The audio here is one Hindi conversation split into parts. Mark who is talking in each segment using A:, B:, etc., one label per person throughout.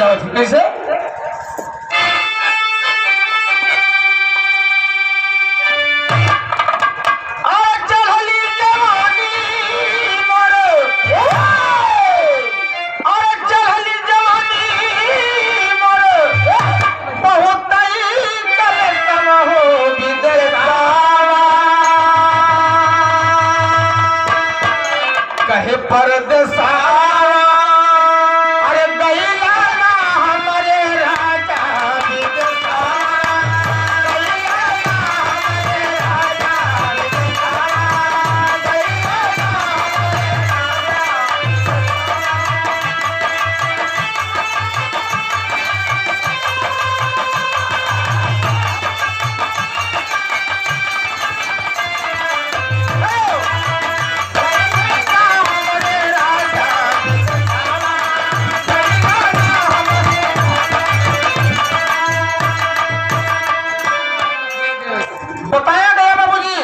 A: आवत थी कैसे? परदेसा अरे गईला ना हमारे राजा विदेशा, गईला ना हमारे राजा विदेशा, गईला ना बताया गया बाबूजी,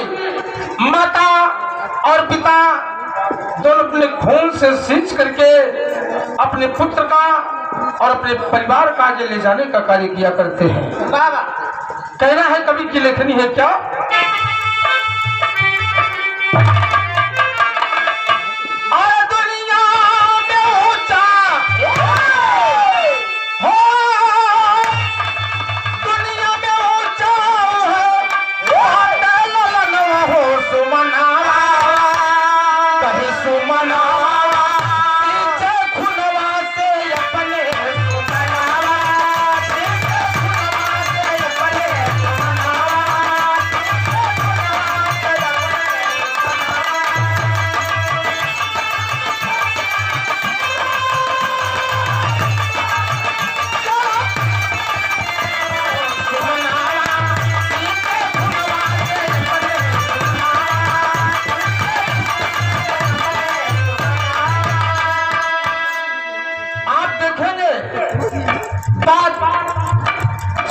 A: माता और पिता दोनों अपने खून से सींच करके अपने पुत्र का और अपने परिवार का आगे ले जाने का कार्य किया करते हैं। बाबा कहना है कवि की लेखनी है क्या?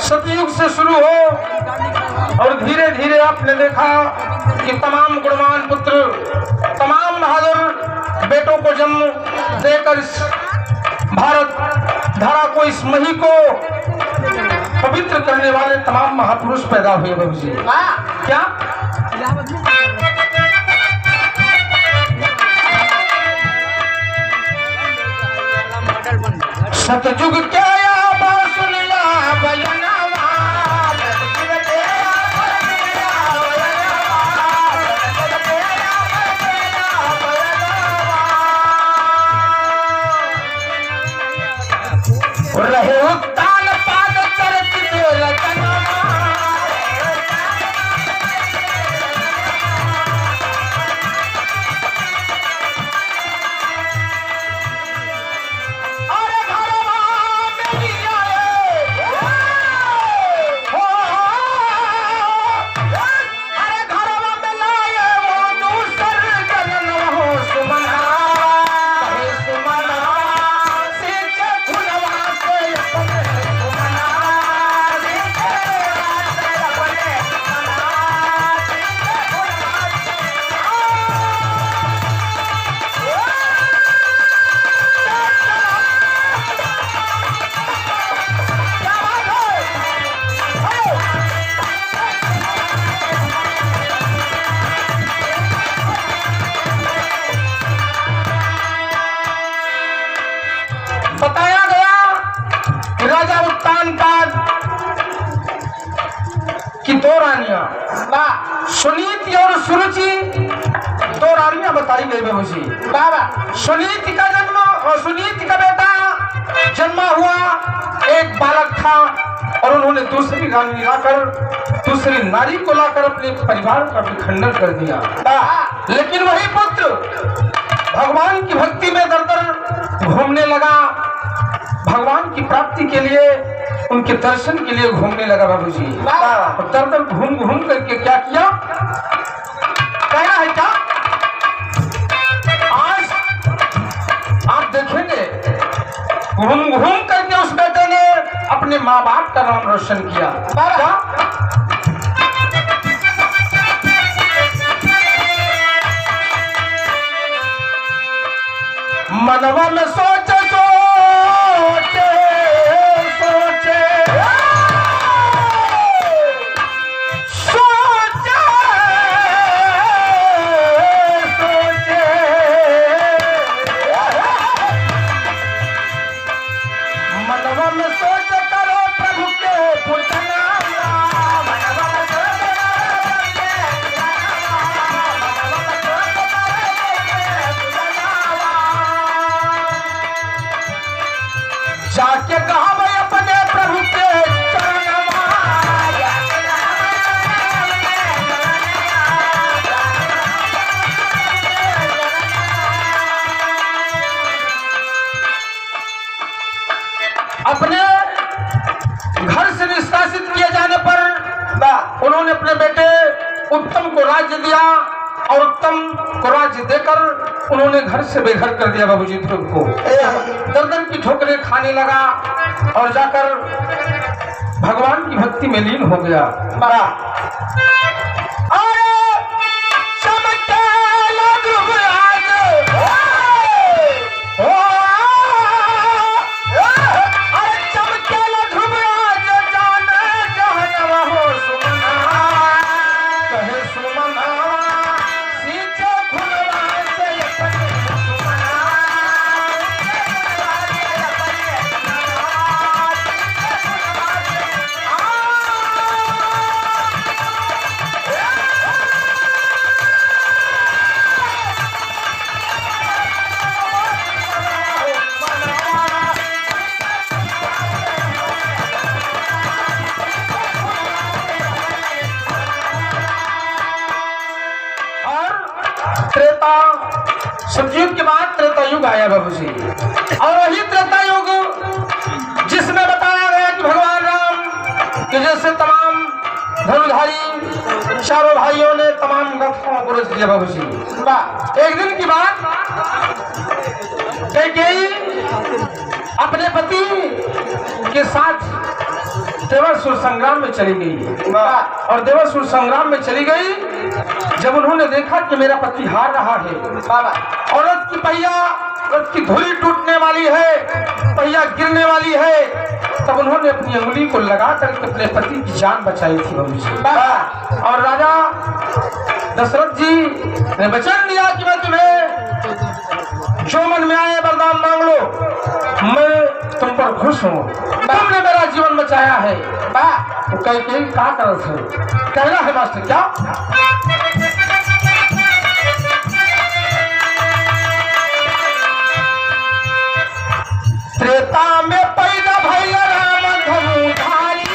A: सतयुग से शुरू हो और धीरे धीरे आपने देखा कि तमाम गुणवान पुत्र, तमाम बहादुर बेटों को जन्म देकर इस भारत धारा को, इस मही को पवित्र करने वाले तमाम महापुरुष पैदा हुए बाबू जी। क्या सतयुग क्या रहे उत्तान पाद चरित रचना, अरे घरवा में आए हो, अरे घरवा में लाए वो दूसर जन्म हो सुमना, सुमना बताया गया राजा उत्तान पाद की दो रानियां, सुनीति और सुरुचि, दो रानियां बताई गई बाबू जी। बाबा सुनीति का जन्म और सुनीति का बेटा जन्मा हुआ, एक बालक था और उन्होंने दूसरी रानी लाकर, दूसरी नारी को लाकर अपने परिवार का विखंडन कर दिया। लेकिन वही पुत्र भगवान की भक्ति में दर दर घूमने लगा, भगवान की प्राप्ति के लिए, उनके दर्शन के लिए घूमने लगा बाबूजी। दर दर घूम घूम करके क्या किया, कहना है क्या, आज आप देखेंगे घूम घूम करके उस बेटे ने अपने माँ बाप का नाम रोशन किया। मनवा में सोच सोच को राज्य देकर उन्होंने घर से बेघर कर दिया बाबूजी ध्रुव को। दर्दन की ठोकरें खाने लगा और जाकर भगवान की भक्ति में लीन हो गया। सतयुग के बाद त्रेता युग आया बाबूजी, और वही त्रेता युग जिसमें बताया गया कि भगवान राम के जैसे तमाम धनुधारी चारों भाइयों ने तमाम गठों को रच दिया बाबूजी। एक दिन की बात, कैकेयी अपने पति के साथ देवासुर संग्राम में चली गई, और देवासुर संग्राम में चली गई। जब उन्होंने देखा कि मेरा पति हार रहा है, औरत की पहिया, रथ की धुरी टूटने वाली है, पहिया गिरने वाली है, तब उन्होंने अपनी अंगुली को लगा करके अपने पति की जान बचाई थी बाबूजी। और राजा दशरथ जी ने वचन दिया कि मैं तुम्हें जो मन में आए वरदान मांग लो, मैं तुम पर खुश हूँ, तुमने मेरा जीवन बचाया है। तो कैकेयी क्या कर कहना है मास्टर क्या? त्रेता में पैदा भइल राम धनुधारी,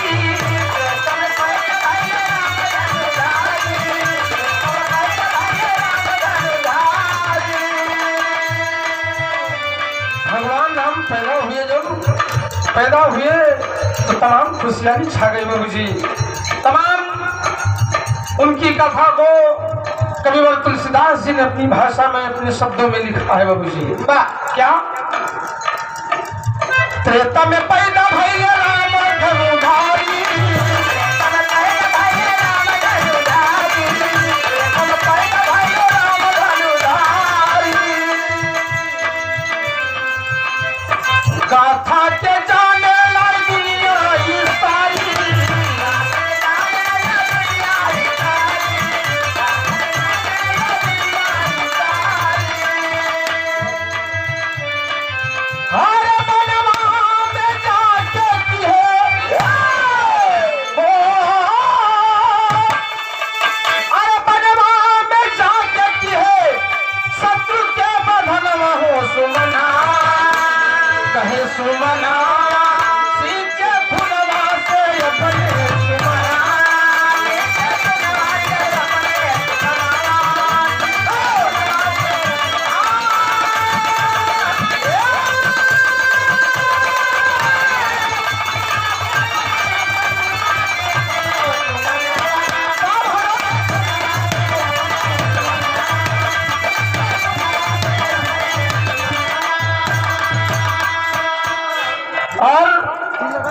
A: भगवान राम पैदा हुए तो तमाम खुशहाली छा गई बाबूजी। तमाम उनकी कथा को कविवर तुलसीदास जी ने अपनी भाषा में अपने शब्दों में लिखा है बाबूजी। क्या? त्रेता में पैदा भइल राम धनुधारी, गाथा के जाने लाई दुनिया ई सारी,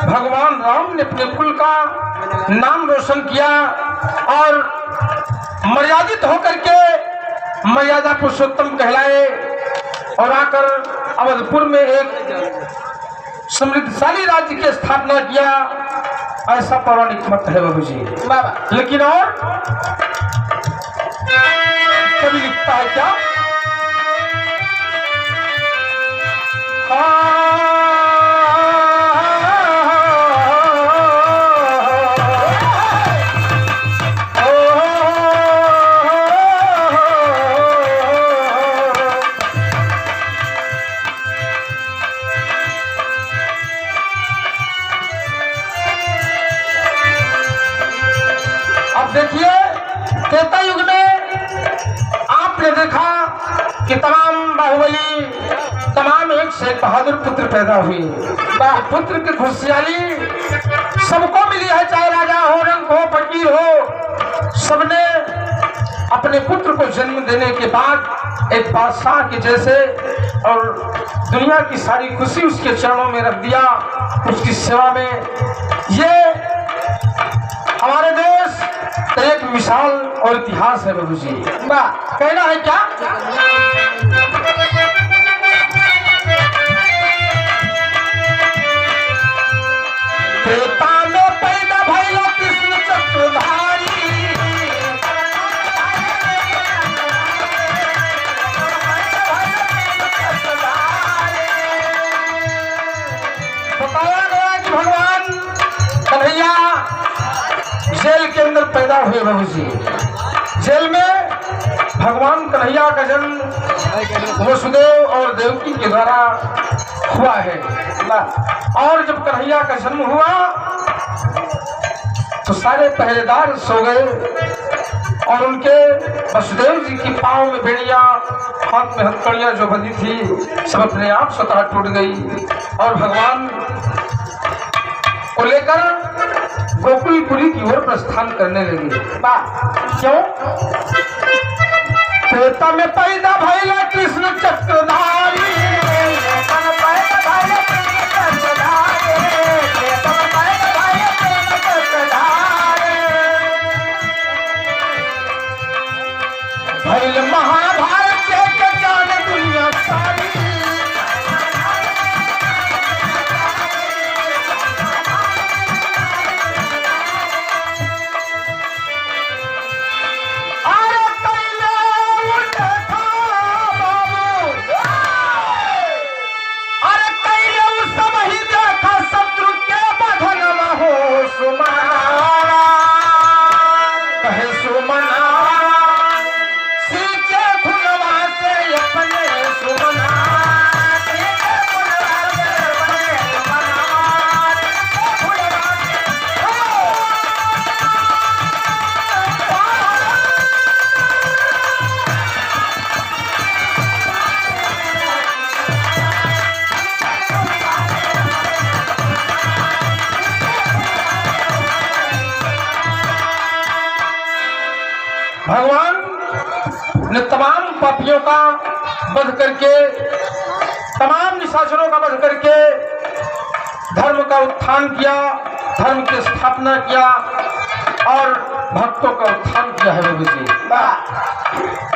A: भगवान राम ने अपने कुल का नाम रोशन किया और मर्यादित होकर के मर्यादा पुरुषोत्तम कहलाए, और आकर अवधपुर में एक समृद्धशाली राज्य की स्थापना किया। ऐसा पौराणिक मत है बाबूजी। लेकिन और कभी लिखता है क्या? देखिए, त्रेता युग में आपने देखा कि तमाम बाहुबली, तमाम एक से बहादुर पुत्र पैदा हुए। पुत्र की खुशहाली सबको मिली है, चाहे राजा हो, रंग हो, फकीर हो, सबने अपने पुत्र को जन्म देने के बाद एक बादशाह के जैसे और दुनिया की सारी खुशी उसके चरणों में रख दिया, उसकी सेवा में। ये हमारे देश का एक मिसाल और इतिहास है बाबू जी। कहना है क्या? त्रेता में पैदा भइल कृष्ण चक्रधारी, बताया गया कि भगवान कन्हैया जेल के अंदर पैदा हुए बाबू जी। जेल में भगवान कन्हैया का जन्म वसुदेव और देवकी के द्वारा हुआ है। और जब कन्हैया का जन्म हुआ तो सारे पहरेदार सो गए और उनके वसुदेव जी की पांव में बेड़ियां, हाथ में हथकड़ियां जो बंधी थी सब अपने आप स्वतः टूट गई और भगवान को लेकर गोकुलपुरी की ओर प्रस्थान करने लगे। क्यों? त्रेता में पैदा भइल कृष्ण चक्रधारी, भइल महाभारत के जान दुनिया सारी, भगवान ने तमाम पापियों का वध करके, तमाम निशाचरों का वध करके धर्म का उत्थान किया, धर्म की स्थापना किया और भक्तों का उत्थान किया है बाबू जी।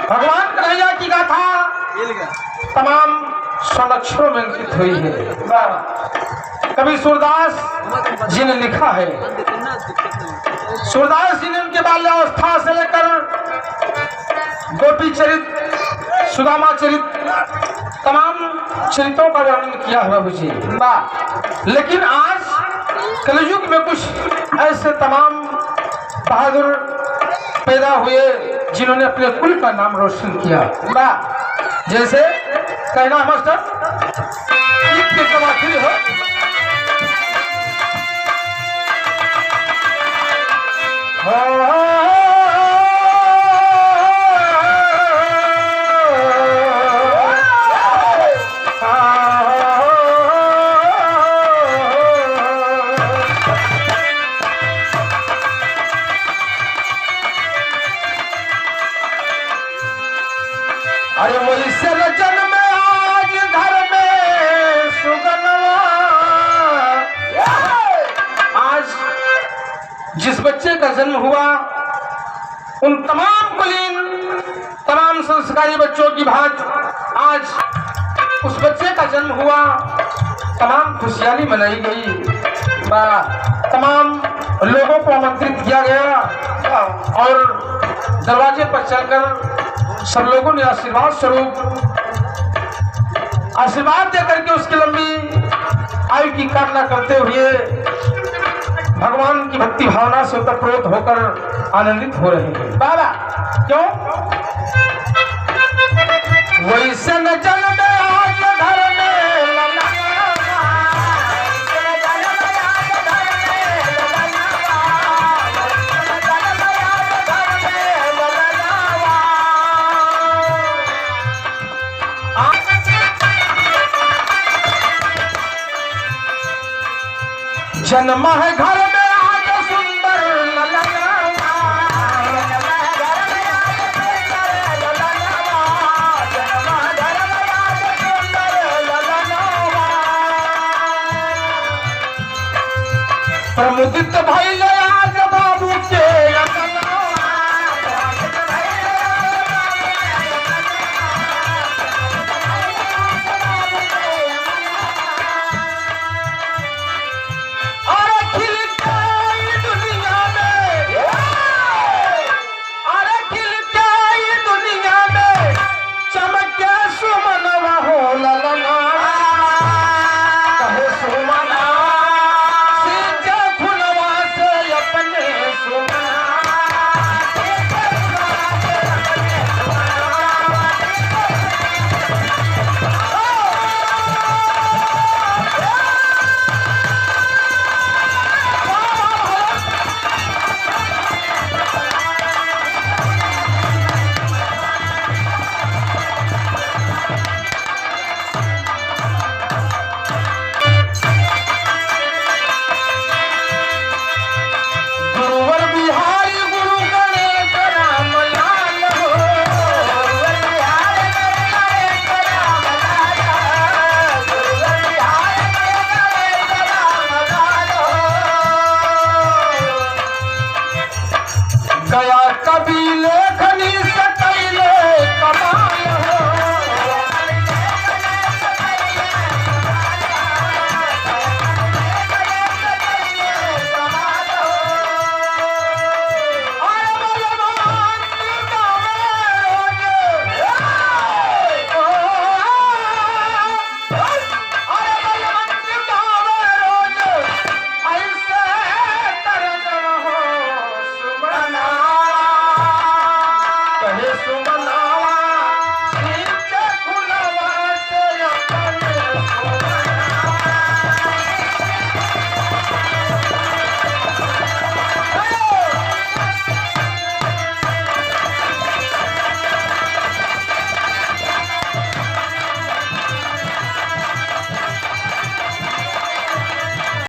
A: भगवान कन्हैया की गाथा तमाम स्वरक्षरों में अंकित हुई है। कवि सूरदास जी ने लिखा है, सूरदास जी ने उनके बाल्यावस्था से लेकर गोपी चरित, सुदामा चरित, तमाम चरित्रों का वर्णन किया है बाबू जी। लेकिन आज कलयुग में कुछ ऐसे तमाम बहादुर पैदा हुए जिन्होंने अपने कुल का नाम रोशन किया। जैसे कहना मास्टर के कवाखिल हो, अरे वही से जन्म आज घर में सुगनवा। आज जिस बच्चे का जन्म हुआ उन तमाम कुलीन, तमाम संस्कारी बच्चों की भांति आज उस बच्चे का जन्म हुआ, तमाम खुशहाली मनाई गई, तमाम लोगों को आमंत्रित किया गया और दरवाजे पर चलकर सब लोगों ने आशीर्वाद स्वरूप आशीर्वाद देकर के उसकी लंबी आयु की कामना करते हुए भगवान की भक्ति भावना से ओतप्रोत होकर आनंदित हो रहे हैं। बाबा क्यों? वैसे न जन्म आज घर में जन्म है घर में आज सुंदर ललना, प्रमुदित भइले